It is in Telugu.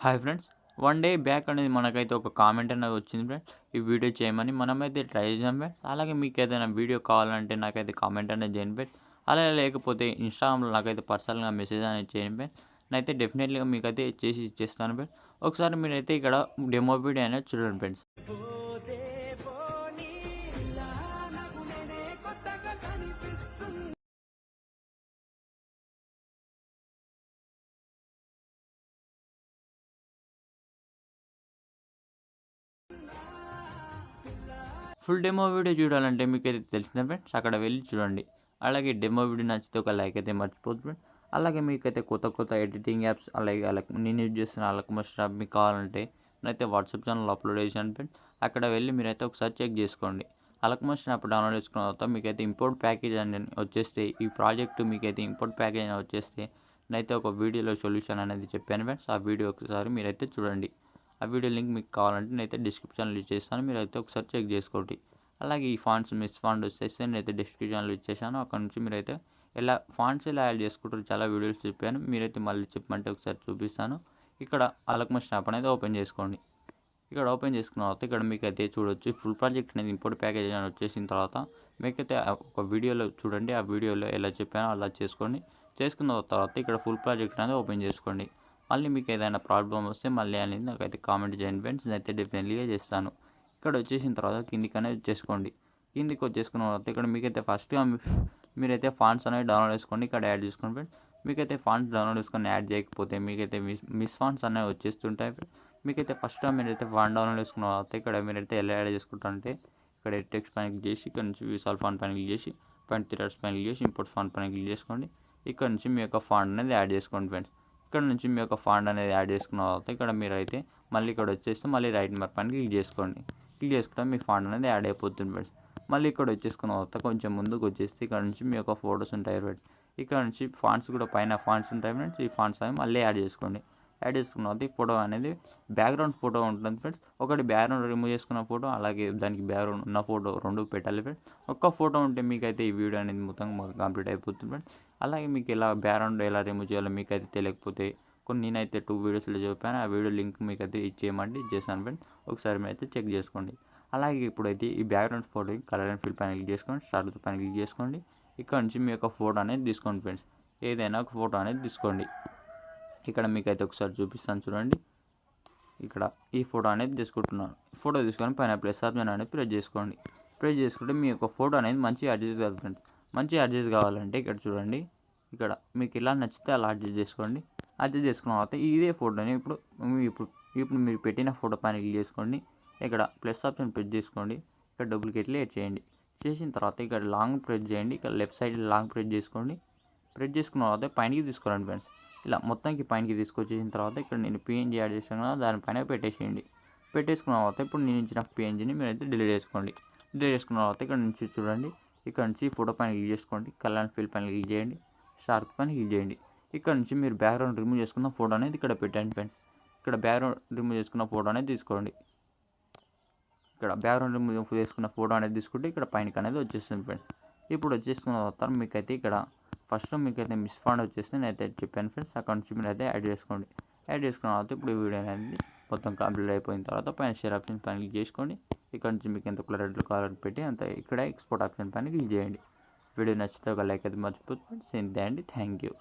Hi friends, one day back అనేది మనకైతే ఒక కామెంట్ అనేది వచ్చింది ఫ్రెండ్స్. ఈ వీడియో చేయమని మనమైతే ట్రై చేసాం ఫ్రెండ్స్. అలాగే మీకు ఏదైనా వీడియో కావాలంటే నాకైతే కామెంట్ అనేది చేయండి ఫ్రెండ్స్. అలా లేకపోతే ఇన్స్టాగ్రామ్లో నాకైతే పర్సనల్గా మెసేజ్ అనేది చేయండి ఫ్రెండ్స్. నేనైతే డెఫినెట్లీగా మీకైతే చేసి ఇచ్చేస్తాను ఫ్రెండ్స్. ఒకసారి మీరైతే ఇక్కడ డెమో వీడియో అనేది చూడండి ఫ్రెండ్స్. ఫుల్ డెమో వీడియో చూడాలంటే మీకైతే తెలిసిన ఫ్రెండ్స్ అక్కడ వెళ్ళి చూడండి. అలాగే డెమో వీడియో నచ్చితే ఒక లైక్ అయితే మర్చిపోద్దు ఫ్రెండ్స్. అలాగే మీకైతే కొత్త ఎడిటింగ్ యాప్స్ అలాగే నేను యూజ్ చేస్తున్న అలకమస్ట్ యాప్ మీకు కావాలంటే నేనైతే వాట్సాప్ ఛానల్ అప్లోడ్ చేశాను ఫ్రెండ్స్. అక్కడ వెళ్ళి మీరైతే ఒకసారి చెక్ చేసుకోండి. అలకమస్ట్ యాప్ డౌన్లోడ్ చేసుకున్న తర్వాత మీకైతే ఇంపోర్ట్ ప్యాకేజ్ అని వచ్చేస్తే ఈ ప్రాజెక్టు మీకైతే ఇంపోర్ట్ ప్యాకేజ్ అని వచ్చేస్తే నేనైతే ఒక వీడియోలో సొల్యూషన్ అనేది చెప్పాను ఫ్రెండ్స్. ఆ వీడియో ఒకసారి మీరైతే చూడండి. ఆ వీడియో లింక్ మీకు కావాలంటే నేనైతే డిస్క్రిప్షన్లో ఇచ్చేస్తాను, మీరైతే ఒకసారి చెక్ చేసుకోండి. అలాగే ఈ ఫాంట్స్ మిస్ ఫాంట్ వచ్చేస్తే నేనైతే డిస్క్రిప్షన్లో ఇచ్చేసాను. అక్కడ నుంచి మీరైతే ఫాంట్స్ ఎలా యాడ్ చేసుకుంటారు చాలా వీడియోస్ చెప్పాను, మీరైతే మళ్ళీ చెప్పమంటే ఒకసారి చూపిస్తాను. ఇక్కడ అలకమస్ట్ యాప్ అనేది ఓపెన్ చేసుకోండి. ఇక్కడ ఓపెన్ చేసుకున్న తర్వాత ఇక్కడ మీకైతే చూడొచ్చు ఫుల్ ప్రాజెక్ట్ అనేది ఇంపోర్ట్ ప్యాకేజ్ అని వచ్చేసిన తర్వాత మీకైతే ఒక వీడియోలో చూడండి. ఆ వీడియోలో ఎలా చెప్పానో అలా చేసుకోండి. చేసుకున్న తర్వాత ఇక్కడ ఫుల్ ప్రాజెక్ట్ అనేది ఓపెన్ చేసుకోండి. మళ్ళీ మీకు ఏదైనా ప్రాబ్లం వస్తే మళ్ళీ అనేది నాకైతే కామెంట్ చేయండి ఫ్రెండ్స్, నేనైతే డెఫినెట్లీగా చేస్తాను. ఇక్కడ వచ్చేసిన తర్వాత కిందికి అనేది వచ్చేసుకోండి. కిందికి వచ్చేసుకున్న తర్వాత ఇక్కడ మీకైతే ఫస్ట్ మీరైతే ఫాంట్స్ అనేవి డౌన్లోడ్ చేసుకోండి. ఇక్కడ యాడ్ చేసుకోండి ఫ్రెండ్స్. మీకైతే ఫాంట్స్ డౌన్లోడ్ చేసుకొని యాడ్ చేయకపోతే మీకైతే మిస్ ఫాంట్స్ అనేవి వచ్చేస్తుంటాయి. మీకైతే ఫస్ట్ మీరైతే ఫాంట్ డౌన్లోడ్ చేసుకున్న తర్వాత ఇక్కడ మీరైతే ఎలా యాడ్ చేసుకుంటారంటే ఇక్కడ టెక్స్ట్ పైన క్లిక్ చేసి ఇక్కడ నుంచి విసాల్ ఫాంట్ పైన క్లిక్ చేసి పాయింట్ థియర్స్ పైన క్లిక్ చేసి ఇంపోర్ట్ ఫాంట్ పైన క్లిక్ చేసుకోండి. ఇక్కడ నుంచి మీ యొక్క ఫాంట్ అనేది యాడ్ చేసుకోండి ఫ్రెండ్స్. ఇక్కడ నుంచి మీ యొక్క ఫాంట్ అనేది యాడ్ చేసుకున్న తర్వాత ఇక్కడ మీరైతే మళ్ళీ ఇక్కడ వచ్చేస్తే మళ్ళీ రైట్ మార్క్ పైన క్లిక్ చేసుకోండి. క్లిక్ చేసుకుంటే మీ ఫాంట్ అనేది యాడ్ అయిపోతుంది ఫ్రెండ్స్. మళ్ళీ ఇక్కడ వచ్చేసుకున్న తర్వాత కొంచెం ముందుకు వచ్చేస్తే ఇక్కడ నుంచి మీ యొక్క ఫొటోస్ ఉంటాయి ఫ్రెండ్స్. ఇక్కడ నుంచి ఫాంట్స్ కూడా పైన ఫాంట్స్ ఉంటాయి ఫ్రెండ్స్. ఈ ఫాంట్స్ అనేవి మళ్ళీ యాడ్ చేసుకోండి. యాడ్ చేసుకున్న తర్వాత ఈ ఫోటో అనేది బ్యాక్గ్రౌండ్ ఫోటో ఉంటుంది ఫ్రెండ్స్. ఒకటి బ్యాక్గ్రౌండ్ రిమూవ్ చేసుకున్న ఫోటో అలాగే దానికి బ్యాక్గ్రౌండ్ ఉన్న ఫోటో రెండు పెట్టాలి ఫ్రెండ్స్. ఒక్క ఫోటో ఉంటే మీకైతే ఈ వీడియో అనేది మొత్తం కంప్లీట్ అయిపోతుంది ఫ్రెండ్స్. అలాగే మీకు ఎలా బ్యాక్గ్రౌండ్ ఎలా రిమూవ్ చేయాలో మీకైతే తెలియకపోతే నేనైతే 2 వీడియోస్లో చెప్పాను. ఆ వీడియో లింక్ మీకైతే ఇచ్చేయమంటే ఇచ్చేసాను ఫ్రెండ్స్. ఒకసారి మీరైతే చెక్ చేసుకోండి. అలాగే ఇప్పుడైతే ఈ background photo colour and fill పైన క్లిక్ చేసుకోండి. స్టార్ట్ పైన క్లిక్ చేసుకోండి. ఇక్కడ నుంచి మీ యొక్క ఫోటో అనేది తీసుకోండి ఫ్రెండ్స్. ఏదైనా ఒక ఫోటో అనేది తీసుకోండి. ఇక్కడ మీకైతే ఒకసారి చూపిస్తాను చూడండి. ఇక్కడ ఈ ఫోటో అనేది తీసుకుంటున్నాను. ఫోటో తీసుకొని పైన ప్లస్ ఆప్షన్ అనేది ప్రెస్ చేసుకోండి. ప్రెస్ చేసుకుంటే మీ యొక్క ఫోటో అనేది మంచిగా అడ్జస్ట్ కావాలి ఫ్రెండ్స్. మంచిగా అడ్జస్ట్ కావాలంటే ఇక్కడ చూడండి. ఇక్కడ మీకు ఇలా నచ్చితే అలా అడ్జస్ట్ చేసుకోండి. అడ్జస్ట్ చేసుకున్న తర్వాత ఇదే ఫోటోని ఇప్పుడు మీరు పెట్టిన ఫోటో పైన క్లిక్ చేసుకోండి. ఇక్కడ ప్లస్ ఆప్షన్ ప్రెస్ చేసుకోండి. ఇక్కడ డూప్లికేట్లు యాడ్ చేయండి. చేసిన తర్వాత ఇక్కడ లాంగ్ ప్రెస్ చేయండి. ఇక్కడ లెఫ్ట్ సైడ్ లాంగ్ ప్రెస్ చేసుకోండి. ప్రెస్ చేసుకున్న తర్వాత పైనకి తీసుకోండి ఫ్రెండ్స్. ఇలా మొత్తానికి పైనకి తీసుకొచ్చేసిన తర్వాత ఇక్కడ నేను పిఎన్జీ యాడ్ చేస్తాను కదా దానిపైన పెట్టేసేయండి. పెట్టేసుకున్న తర్వాత ఇప్పుడు నేను ఇచ్చిన పిఎన్జీని మీరైతే డిలీట్ చేసుకోండి. డిలీట్ చేసుకున్న తర్వాత ఇక్కడ నుంచి చూడండి. ఇక్కడ నుంచి ఫోటో పైన క్లిక్ చేసుకోండి. కలర్ అండ్ ఫిల్ పైన క్లిక్ చేయండి. షార్ప్ పైన క్లిక్ చేయండి. ఇక్కడ నుంచి మీరు బ్యాక్గ్రౌండ్ రిమూవ్ చేసుకున్న ఫోటో అనేది ఇక్కడ పెట్టండి ఫ్రెండ్స్. ఇక్కడ బ్యాక్గ్రౌండ్ రిమూవ్ చేసుకున్న ఫోటో అనేది తీసుకోండి. ఇక్కడ బ్యాక్గ్రౌండ్ రిమూవ్ చేసుకున్న ఫోటో అనేది తీసుకుంటే ఇక్కడ పైనకి అనేది వచ్చేస్తుంది ఫ్రెండ్స్. ఇప్పుడు వచ్చేసుకున్న తర్వాత మీకైతే ఇక్కడ ఫస్ట్ మీకైతే మిస్ ఫాంట్ వచ్చేస్తే నేనైతే చెప్పాను ఫ్రెండ్స్. అక్కడ నుంచి మీరు అయితే యాడ్ చేసుకోండి. యాడ్ చేసుకున్న తర్వాత ఇప్పుడు ఈ వీడియో అనేది మొత్తం కంప్లీట్ అయిపోయిన తర్వాత పైన షేర్ ఆప్షన్ పైన క్లిక్ చేసుకోండి. ఇక్కడ నుంచి మీకు ఎంత క్లారిటీ కావాలని పెట్టి అంత ఇక్కడ ఎక్స్పోర్ట్ ఆప్షన్ పైన క్లిక్ చేయండి. వీడియో నచ్చితే ఒక లైక్ అయితే మర్చిపోతుంది ఫ్రెండ్స్. ఇంతే అండి. Thank you.